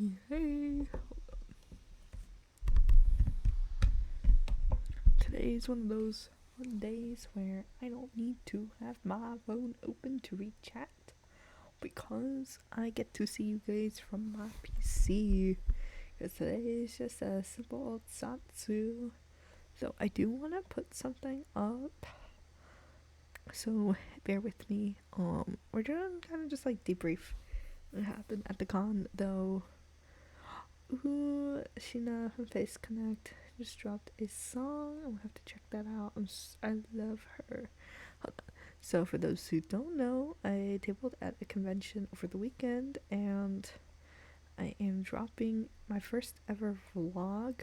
Hey, today's one of those days where I don't need to have my phone open to read chat because I get to see you guys from my PC. Because today is just a simple old zatsu. So I do want to put something up. So bear with me. We're doing kind of just like debrief what happened at the con, though. Ooh, Sheena from Face Connect just dropped a song. I'll have to check that out. I love her. So, for those who don't know, I tabled at a convention over the weekend and I am dropping my first ever vlog.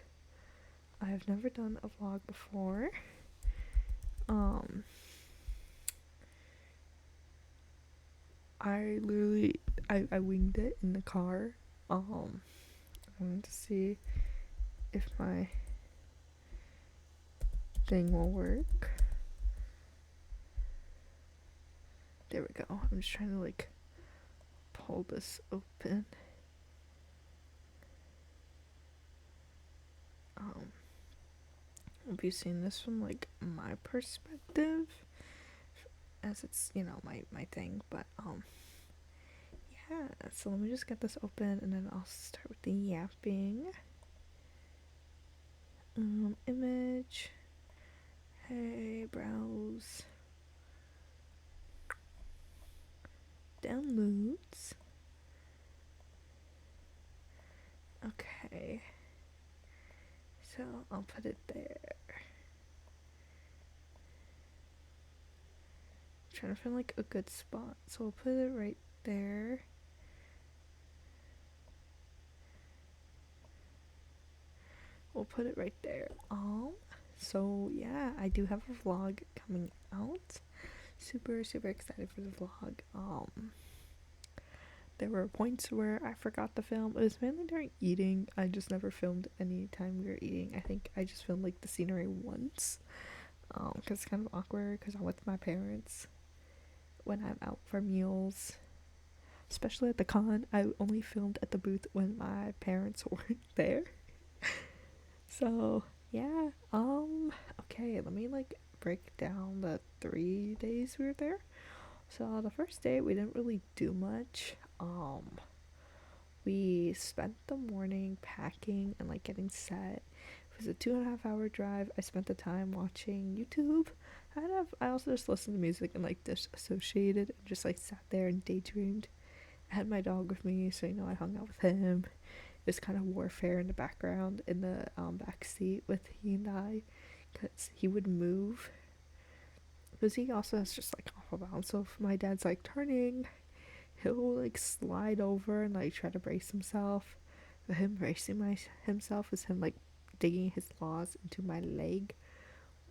I've never done a vlog before. Um, I winged it in the car. I wanted to see if my thing will work. There we go. I'm just trying to like pull this open. I'll be seeing this from like my perspective, as it's my thing. But yeah. So let me just get this open, and then I'll start with the yapping. Image. Hey, browse. Downloads. Okay. So I'll put it there. I'm trying to find like a good spot. So I'll put it right there. We'll put it right there. So yeah, I do have a vlog coming out. Super excited for the vlog. There were points where I forgot to film. It was mainly during eating. I just never filmed any time we were eating. I think I just filmed like the scenery once. Because it's kind of awkward because I'm with my parents when I'm out for meals. Especially at the con, I only filmed at the booth when my parents weren't there. So yeah. Okay, let me like break down the 3 days we were there. So the first day we didn't really do much. We spent the morning packing and like getting set. It was a 2.5 hour drive. I spent the time watching YouTube. I also just listened to music and like disassociated and just like sat there and daydreamed. I had my dog with me, so I hung out with him. It was kind of warfare in the background in the back seat with he and I, because he would move. Because he also has just like awful balance. So if my dad's like turning, he'll like slide over and like try to brace himself. But him bracing himself is him like digging his claws into my leg,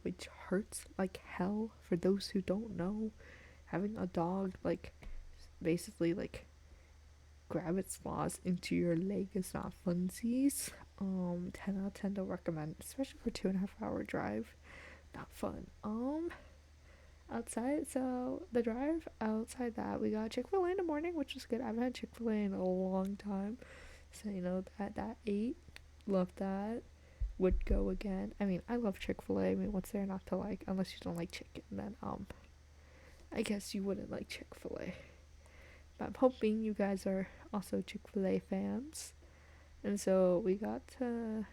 which hurts like hell. For those who don't know, having a dog like basically like grab its claws into your leg is not funsies. 10 out of 10 don't recommend, especially for 2.5 hour drive. Not fun. Outside, so the drive outside that, we got Chick-fil-A in the morning, which was good. I haven't had Chick-fil-A in a long time, so that ate, love that, would go again. I mean, I love Chick-fil-A. I mean, what's there not to like? Unless you don't like chicken, then I guess you wouldn't like Chick-fil-A. But I'm hoping you guys are also Chick-fil-A fans. And so we got to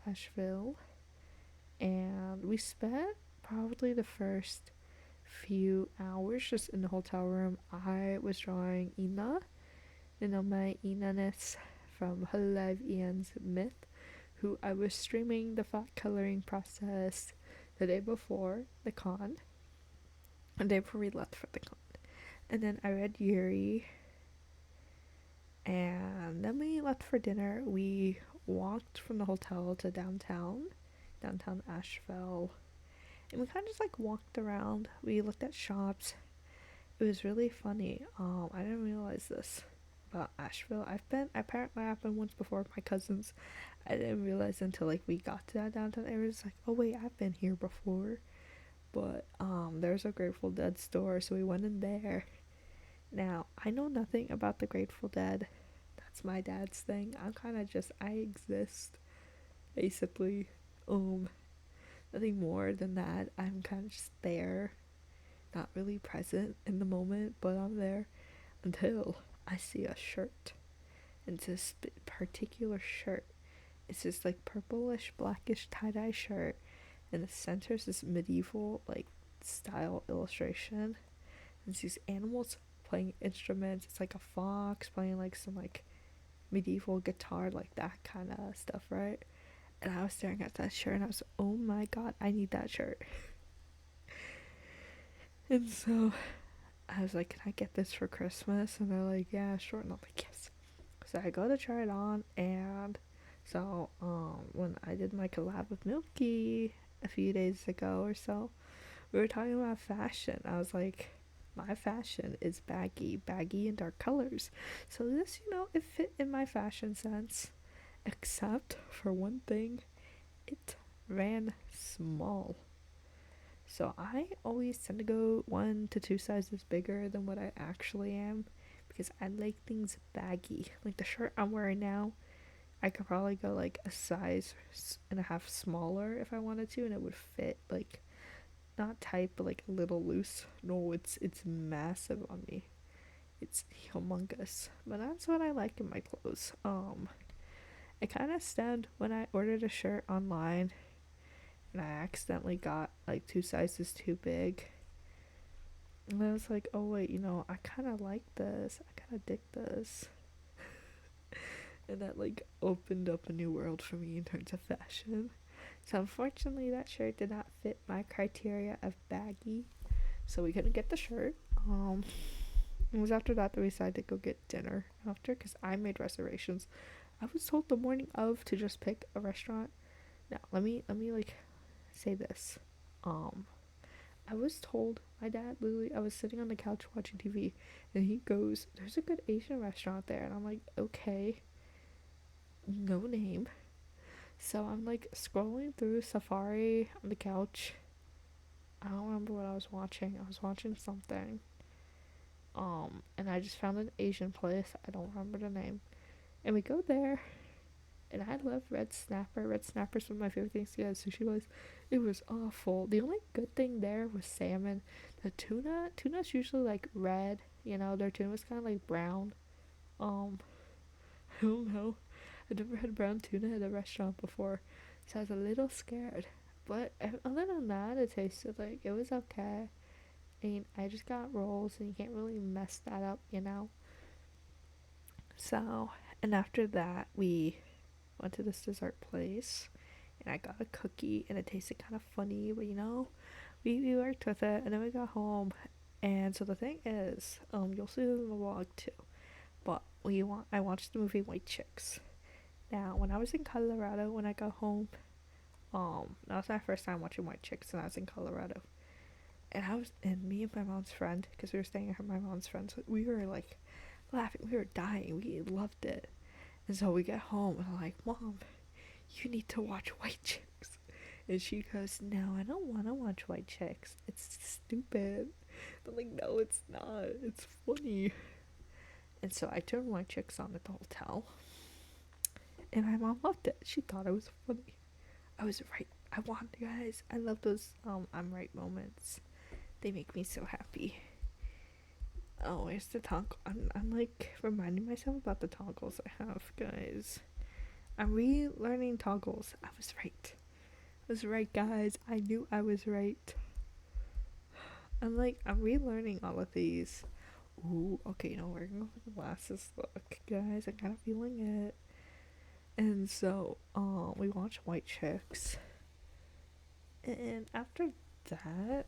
Asheville, and we spent probably the first few hours just in the hotel room. I was drawing Ina, my Ina-ness from Hello Live Ian's Myth, who I was streaming the fat coloring process the day before the con, the day before we left for the con. And then I read Yuri, and then we left for dinner. We walked from the hotel to downtown Asheville, and we kind of just like walked around. We looked at shops. It was really funny. I didn't realize this about Asheville. I've been once before with my cousins. I didn't realize until like we got to that downtown area. It's like, oh wait, I've been here before. But there's a Grateful Dead store, so we went in there. Now I know nothing about the Grateful Dead. that's my dad's thing. I'm kind of just, I exist, basically. Um, Nothing more than that. I'm kind of just there, not really present in the moment, but I'm there until I see a shirt. And it's this particular shirt. It's this like purplish, blackish tie dye shirt, and the center is this medieval like style illustration. And it's these animals playing instruments. It's like a fox playing like some like medieval guitar, like that kind of stuff, right? And I was staring at that shirt and I was, oh my god, I need that shirt. And so I was like, can I get this for Christmas? And they're like, yeah, sure. And I'm like, yes. So I go to try it on, and so when I did my collab with Milky a few days ago or so, we were talking about fashion. I was like, my fashion is baggy and dark colors. So this, it fit in my fashion sense, except for one thing, it ran small. So I always tend to go 1 to 2 sizes bigger than what I actually am because I like things baggy. Like the shirt I'm wearing now, I could probably go like a size and a half smaller if I wanted to, and it would fit like not tight but like a little loose. No, it's massive on me. It's humongous. But that's what I like in my clothes. I kind of stemmed when I ordered a shirt online and I accidentally got like 2 sizes too big. And I was like, oh wait, I kind of like this. I kind of dig this. And that like opened up a new world for me in terms of fashion. So unfortunately, that shirt did not fit my criteria of baggy. So we couldn't get the shirt. It was after that we decided to go get dinner after because I made reservations. I was told the morning of to just pick a restaurant. Now let me like say this. I was told, my dad literally, I was sitting on the couch watching TV and he goes, there's a good Asian restaurant there. And I'm like, okay, no name. So I'm like scrolling through Safari on the couch. I don't remember what I was watching. I was watching something. And I just found an Asian place. I don't remember the name. And we go there. And I love red snapper. Red snapper's one of my favorite things to get at sushi place. It was awful. The only good thing there was salmon. The tuna's usually like red. Their tuna was kind of like brown. Um, I don't know. I've never had brown tuna at a restaurant before, so I was a little scared. But other than that, it tasted like it was okay. I mean, I just got rolls, and you can't really mess that up. So, and after that, we went to this dessert place, and I got a cookie, and it tasted kind of funny, but we worked with it, and then we got home. And so the thing is, you'll see this in the vlog too, but I watched the movie White Chicks. Now, when I was in Colorado, when I got home, that was my first time watching White Chicks, and I was in Colorado. And me and my mom's friend, because we were staying at my mom's friend, so we were like laughing, we were dying, we loved it. And so we get home, and I'm like, Mom, you need to watch White Chicks. And she goes, no, I don't want to watch White Chicks. It's stupid. I'm like, no, it's not. It's funny. And so I turned White Chicks on at the hotel. And my mom loved it. She thought it was funny. I was right. I won, guys. I love those I'm right moments. They make me so happy. Oh, where's the tongue? I'm like reminding myself about the toggles I have, guys. I'm relearning toggles. I was right. I was right, guys. I knew I was right. I'm relearning all of these. Ooh, okay, we're gonna go for the glasses look, guys. I'm kind of feeling it. And so, we watched White Chicks. And after that,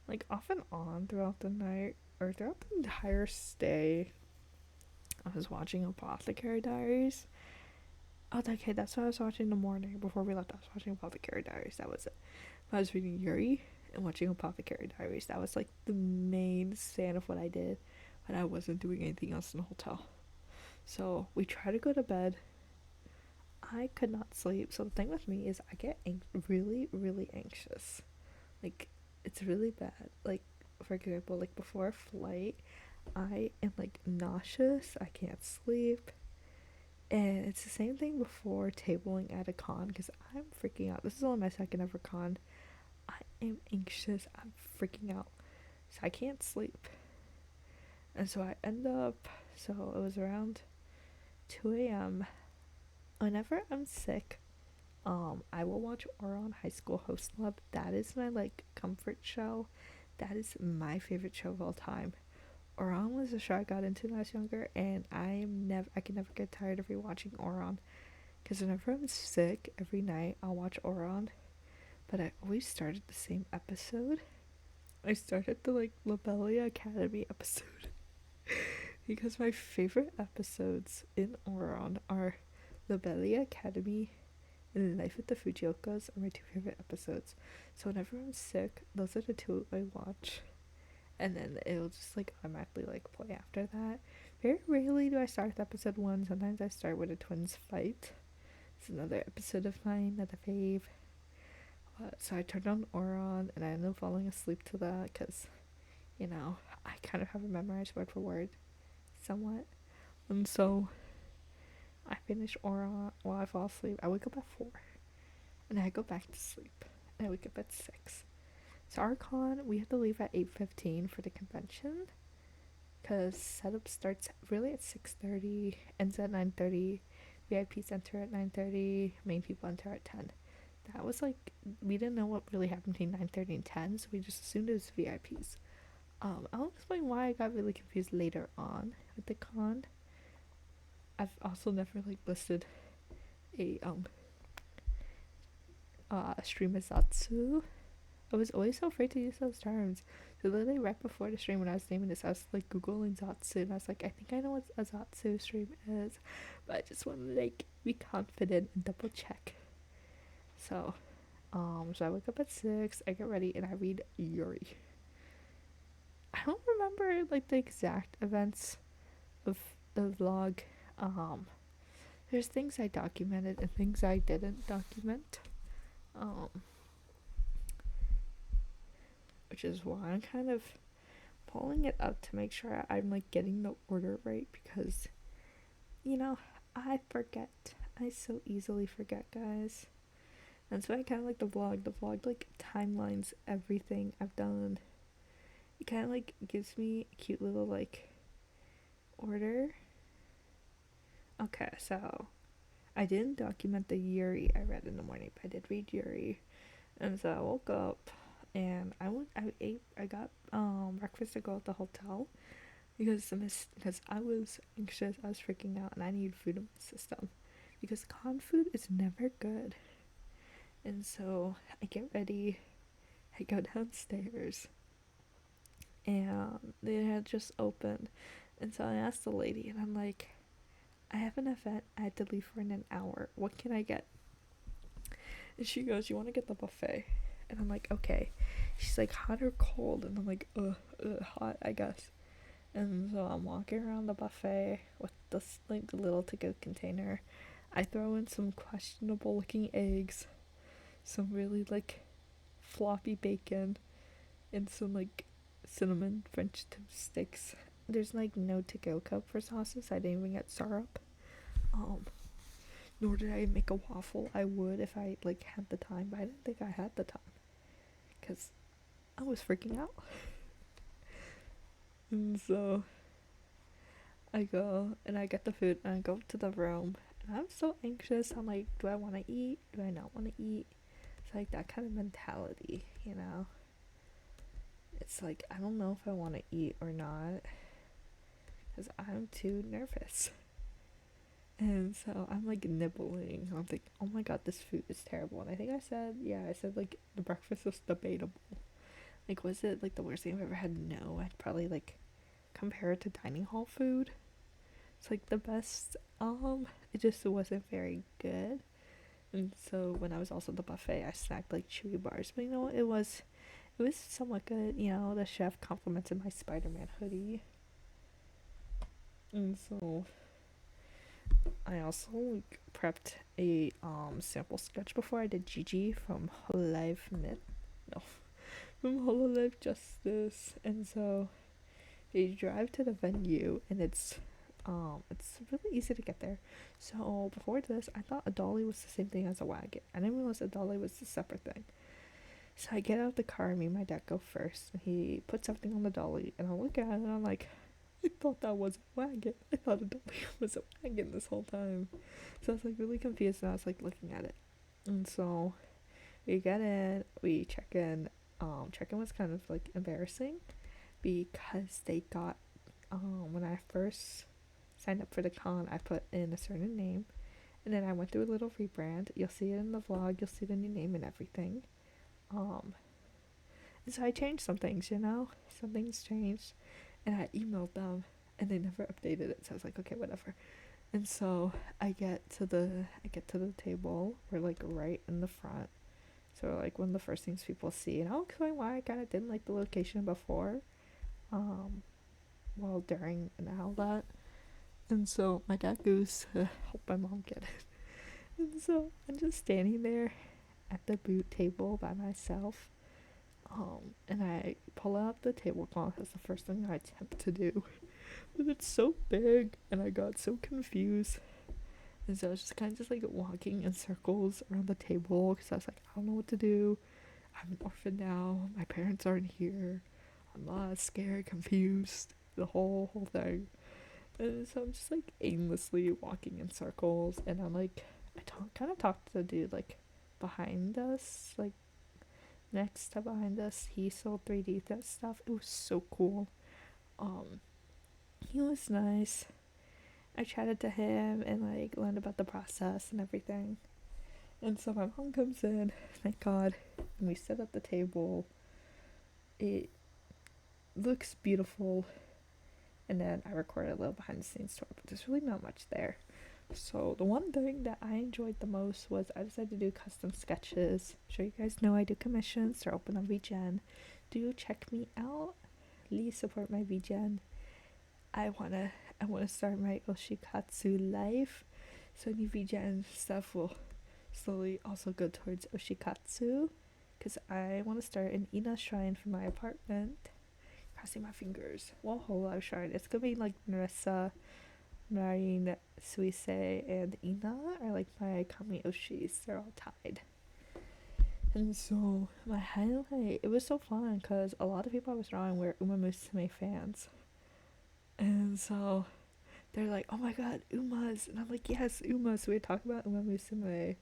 like off and on throughout the night, or throughout the entire stay, I was watching Apothecary Diaries. Oh, okay, that's what I was watching in the morning before we left. I was watching Apothecary Diaries. That was it. I was reading Yuri and watching Apothecary Diaries. That was like the main stand of what I did when I wasn't doing anything else in the hotel. So we tried to go to bed. I could not sleep. So the thing with me is I get really, really anxious. Like, it's really bad. Like, for example, like before a flight, I am like nauseous, I can't sleep. And it's the same thing before tabling at a con because I'm freaking out. This is only my second ever con. I am anxious, I'm freaking out. So I can't sleep. And so I end up, so it was around 2 a.m. Whenever I'm sick, I will watch Oron High School Host Club. That is my like comfort show. That is my favorite show of all time. Oron was a show I got into when I was younger, and I can never get tired of rewatching Oron. Because whenever I'm sick, every night I'll watch Oron. But I always started the same episode. I started the like Lobelia Academy episode because my favorite episodes in Oron are Lobelia Academy and Life with the Fujiokas are my two favorite episodes. So whenever I'm sick, those are the two I watch. And then it'll just like automatically like play after that. Very rarely do I start with episode 1. Sometimes I start with a twins fight. It's another episode of mine, another fave. So I turned on Oron and I ended up falling asleep to that because, you know, I kind of have a memorized word for word somewhat. And so I finish Oron while I fall asleep. I wake up at 4 and I go back to sleep. And I wake up at 6. So our con, we have to leave at 8:15 for the convention because setup starts really at 6:30, ends at 9:30. VIPs enter at 9:30, main people enter at 10. That was like, we didn't know what really happened between 9:30 and 10, so we just assumed it was VIPs. I'll explain why I got really confused later on with the con. I've also never like listed a stream as zatsu. I was always so afraid to use those terms. So literally right before the stream when I was naming this, I was like googling zatsu and I was like, I think I know what a zatsu stream is, but I just wanted to like be confident and double check. So I wake up at 6, I get ready and I read Yuri. I don't remember like the exact events of the vlog. There's things I documented and things I didn't document. Which is why I'm kind of pulling it up to make sure I'm like getting the order right because, you know, I forget. I so easily forget, guys. And so I kind of like the vlog. The vlog like timelines everything I've done. It kind of like gives me a cute little like order. Okay, so I didn't document the Yuri I read in the morning, but I did read Yuri. And so I woke up and I got breakfast to go at the hotel because I was anxious, I was freaking out, and I needed food in my system because con food is never good. And so I get ready, I go downstairs, and they had just opened, and so I asked the lady, and I'm like, I have an event, I had to leave for in an hour. What can I get? And she goes, you want to get the buffet? And I'm like, okay. She's like, hot or cold? And I'm like, hot, I guess. And so I'm walking around the buffet with this like little to-go container. I throw in some questionable looking eggs, some really like floppy bacon, and some like cinnamon French toast sticks. There's like no to-go cup for sauces. I didn't even get syrup. Nor did I make a waffle. I would if I like had the time, but I didn't think I had the time because I was freaking out. And so I go and I get the food and I go to the room and I'm so anxious. I'm like, do I want to eat? Do I not want to eat? It's like that kind of mentality, you know? It's like, I don't know if I want to eat or not because I'm too nervous. And so I'm like nibbling. I'm like, oh my god, this food is terrible. And I think I said like the breakfast was debatable. Like, was it like the worst thing I've ever had? No, I'd probably like compare it to dining hall food. It's like the best. It just wasn't very good. And so when I was also at the buffet, I snacked like chewy bars. But you know what? It was somewhat good. You know, the chef complimented my Spider-Man hoodie. And so I also like prepped a sample sketch before I did Gigi from Hololive Knit. No, from Hololive Justice. And so You drive to the venue, and it's really easy to get there. So before this, I thought a dolly was the same thing as a wagon. I didn't realize a dolly was a separate thing. So I get out of the car, and me and my dad go first, and he puts everything on the dolly, and I look at it, and I'm like, I thought that was a wagon. I thought a dolly was a wagon this whole time. So I was like really confused, and I was like looking at it. And so we get in, we check in. Check in was kind of like embarrassing because they got, when I first signed up for the con, I put in a certain name, and then I went through a little rebrand. You'll see it in the vlog, you'll see the new name and everything. Um, and so I changed some things, some things changed, and I emailed them, and they never updated it. So I was like, okay, whatever. And so I get to the table. We're like right in the front, so like one of the first things people see, and I'll explain why I kind of didn't like the location before, um, well, during and all that. And so my dad goes to help my mom get it. And so I'm just standing there at the boot table by myself. And I pull out the tablecloth. That's the first thing I attempt to do. But it's so big, and I got so confused. And so I was just kind of just like walking in circles around the table because I was like, I don't know what to do. I'm an orphan now. My parents aren't here. I'm lost, scared, confused. The whole thing. And so I'm just like aimlessly walking in circles, and I'm like, kind of talked to the dude like behind us, like next to behind us. He sold 3D that stuff. It was so cool. Um, he was nice. I chatted to him and like learned about the process and everything. And so my mom comes in, thank God, and we sit at the table. It looks beautiful. And then I recorded a little behind the scenes tour, but there's really not much there. So the one thing that I enjoyed the most was I decided to do custom sketches. So you guys know I do commissions. They're open on VGen. Do check me out. Please support my VGen. I wanna start my Oshikatsu life. So any VGen stuff will slowly also go towards Oshikatsu, because I want to start an Ina shrine for my apartment. Crossing my fingers. Well, whole life shrine. It's gonna be like Narissa, Marine, Suise, and Ina are like my Kami Oshis. They're all tied. And so my highlight, it was so fun because a lot of people I was drawing were Uma Musume fans. And so they're like, oh my god, Umas. And I'm like, yes, Umas. So we'd talk about Uma Musume.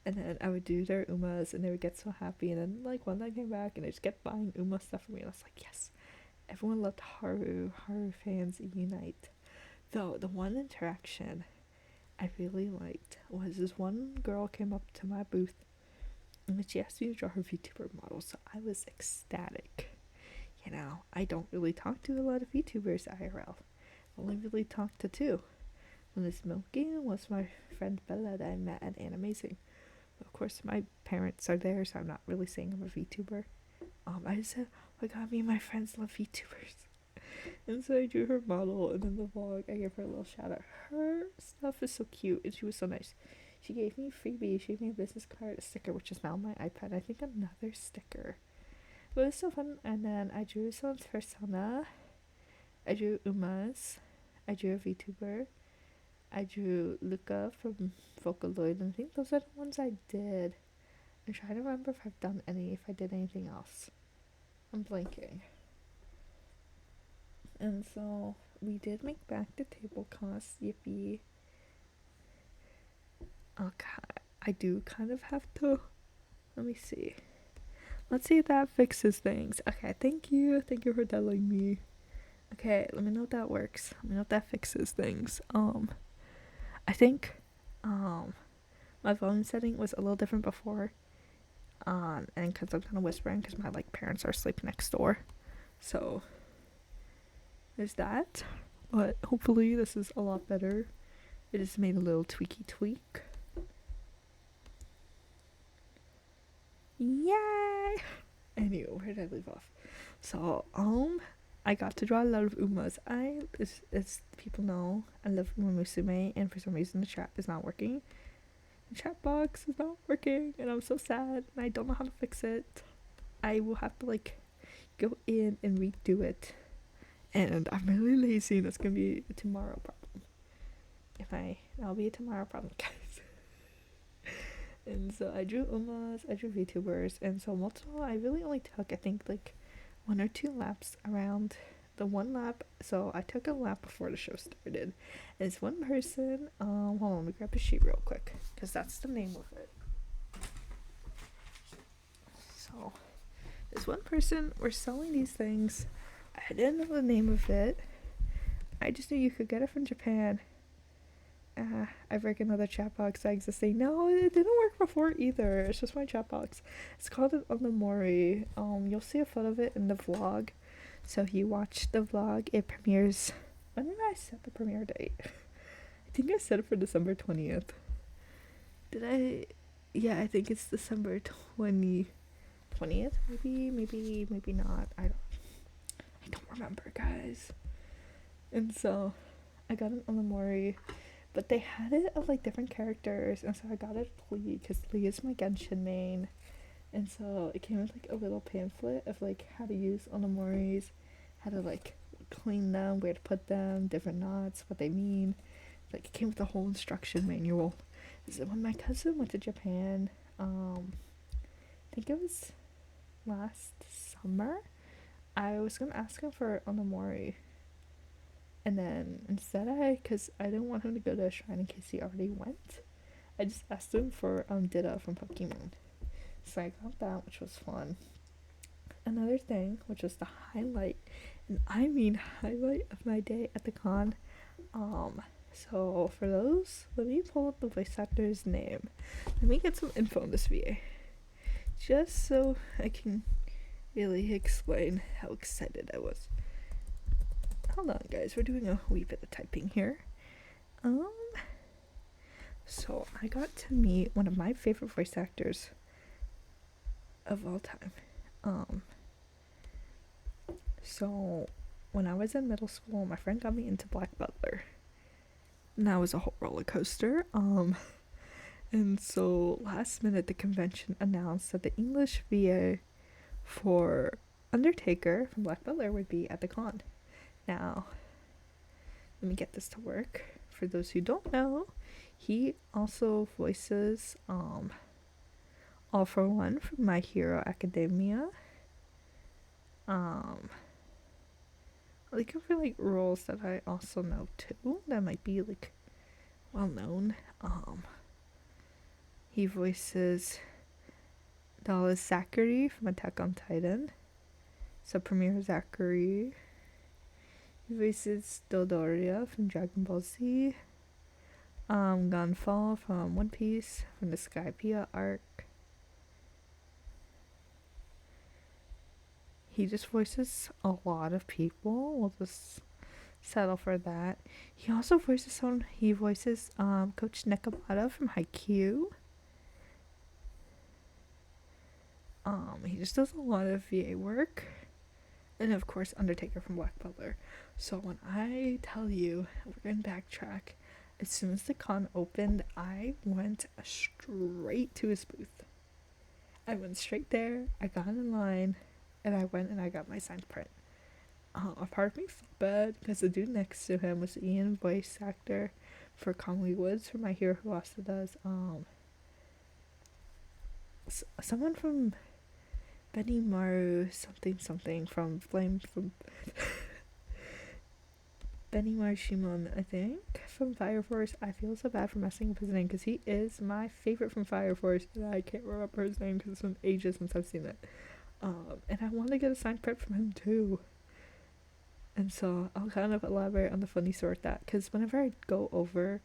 And then I would do their Umas, and they would get so happy. And then like one night came back, and they just kept buying Uma stuff for me. And I was like, yes. Everyone loved Haru. Haru fans unite. Though the one interaction I really liked was this one girl came up to my booth, and she asked me to draw her VTuber model. So I was ecstatic. I don't really talk to a lot of VTubers IRL. I only really talked to two. One is Milky, and was my friend Bella that I met at Animazing. Of course, my parents are there, so I'm not really saying I'm a VTuber. I just said, oh my god, me and my friends love VTubers. And so I drew her model, and in the vlog, I gave her a little shout out. Her stuff is so cute, and she was so nice. She gave me freebie. She gave me a business card, a sticker, which is now on my iPad. I think another sticker. But it was so fun. And then I drew someone's persona. I drew Uma's. I drew a VTuber. I drew Luca from Vocaloid, and I think those are the ones I did. I'm trying to remember if I've done if I did anything else. I'm blanking. And so we did make back the table costs, yippee. Okay, I do kind of have to, let me see. Let's see if that fixes things. Okay, thank you for telling me. Okay, let me know if that works. Let me know if that fixes things. I think, my volume setting was a little different before. And because I'm kind of whispering because my parents are asleep next door, so there's that. But hopefully this is a lot better. It just made a little tweak. Yay! Anyway, where did I leave off? So I got to draw a lot of Umas. As people know, I love Uma Musume, and for some reason the chat is not working. The chat box is not working, and I'm so sad, and I don't know how to fix it. I will have to go in and redo it And I'm really lazy, and it's gonna be a tomorrow problem. That'll be a tomorrow problem, guys. And so I drew Umas, I drew VTubers, and so most of all, I really only took, I think, like 1 or 2 laps around the one lap. So I took a lap before the show started. And it's one person, hold on, let me grab a sheet real quick, because that's the name of it. So this one person, we're selling these things. I didn't know the name of it. I just knew you could get it from Japan. I break another chat box existing. No, it didn't work before either. It's just my chat box. It's called an Onamori. You'll see a photo of it in the vlog. So if you watch the vlog, it premieres. When did I set the premiere date? I think I set it for December 20th. Did I? Yeah, I think it's December 20th. Maybe not. I don't remember, guys. And so I got an Onamori. But they had it of like different characters, and so I got it Lee, because Lee is my Genshin main. And so it came with like a little pamphlet of like how to use Onamoris, how to like clean them, where to put them, different knots, what they mean. Like it came with a whole instruction manual. So when my cousin went to Japan, I think it was last summer, I was gonna ask him for Onamori. And then instead because I didn't want him to go to a shrine in case he already went, I just asked him for Dida from Pokemon. So I got that, which was fun. Another thing, which was the highlight, and I mean highlight of my day at the con. So for those, let me pull up the voice actor's name. Let me get some info on this VA, just so I can really explain how excited I was. Hold on, guys, we're doing a wee bit of typing here. So I got to meet one of my favorite voice actors of all time. So when I was in middle school, my friend got me into Black Butler. And that was a whole roller coaster. And so last minute, the convention announced that the English VA for Undertaker from Black Butler would be at the con. Now, let me get this to work. For those who don't know, he also voices All For One from My Hero Academia. Looking for like roles that I also know too, that might be like well known. He voices Dallas Zachary from Attack on Titan. So Premier Zachary. He voices Dodoria from Dragon Ball Z. Gunfall from One Piece, from the Skypiea arc. He just voices a lot of people. We'll just settle for that. He also voices Coach Nekamata from Haikyuu. He just does a lot of VA work. And of course, Undertaker from Black Butler. So when I tell you, we're going to backtrack. As soon as the con opened, I went straight to his booth. I went straight there, I got in line, and I went and I got my signed print. A part of me felt bad because the dude next to him was Ian, voice actor for Conley Woods from My Hero, who also does someone from Benny Maru something from Flame from Benny Maru Shimon, I think, from Fire Force. I feel so bad for messing up his name because he is my favorite from Fire Force, and I can't remember his name because it's been ages since I've seen it. And I want to get a signed print from him too. And so I'll kind of elaborate on the funny story with that, because whenever I go over,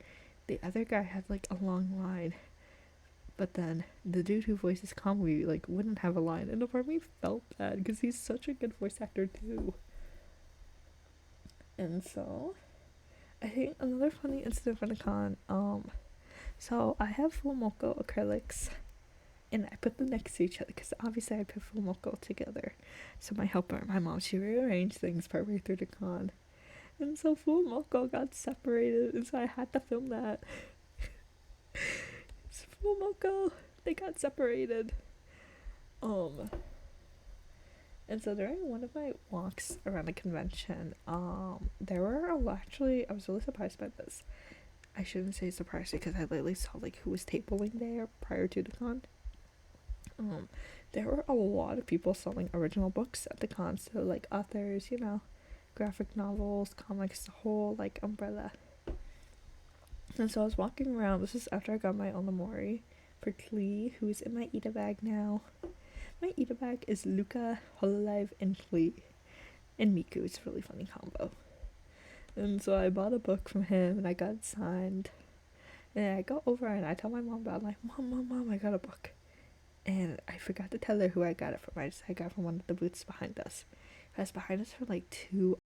the other guy had like a long line, but then the dude who voices Kamui like wouldn't have a line, and the part of me felt bad because he's such a good voice actor too. And so I think another funny incident from the con, so I have Fumoko acrylics, and I put them next to each other because obviously I put Fumoko together. So my helper, my mom, she rearranged things partway through the con, and so Fumoko got separated, and so I had to film that. It's Fumoko, they got separated. And so during one of my walks around the convention, there were a lot, actually, I was really surprised by this. I shouldn't say surprised because I literally saw like who was tabling there prior to the con. Um, there were a lot of people selling original books at the con, so like authors, graphic novels, comics, the whole like umbrella. And so I was walking around. This is after I got my Onamori for Klee, who's in my Ita bag now. My Ita bag is Luca, Hololive, and Klee. And Miku. It's a really funny combo. And so I bought a book from him and I got it signed. And I go over and I tell my mom about it. I'm like, Mom, I got a book. And I forgot to tell her who I got it from. I just I got it from one of the booths behind us. I was behind us for like 2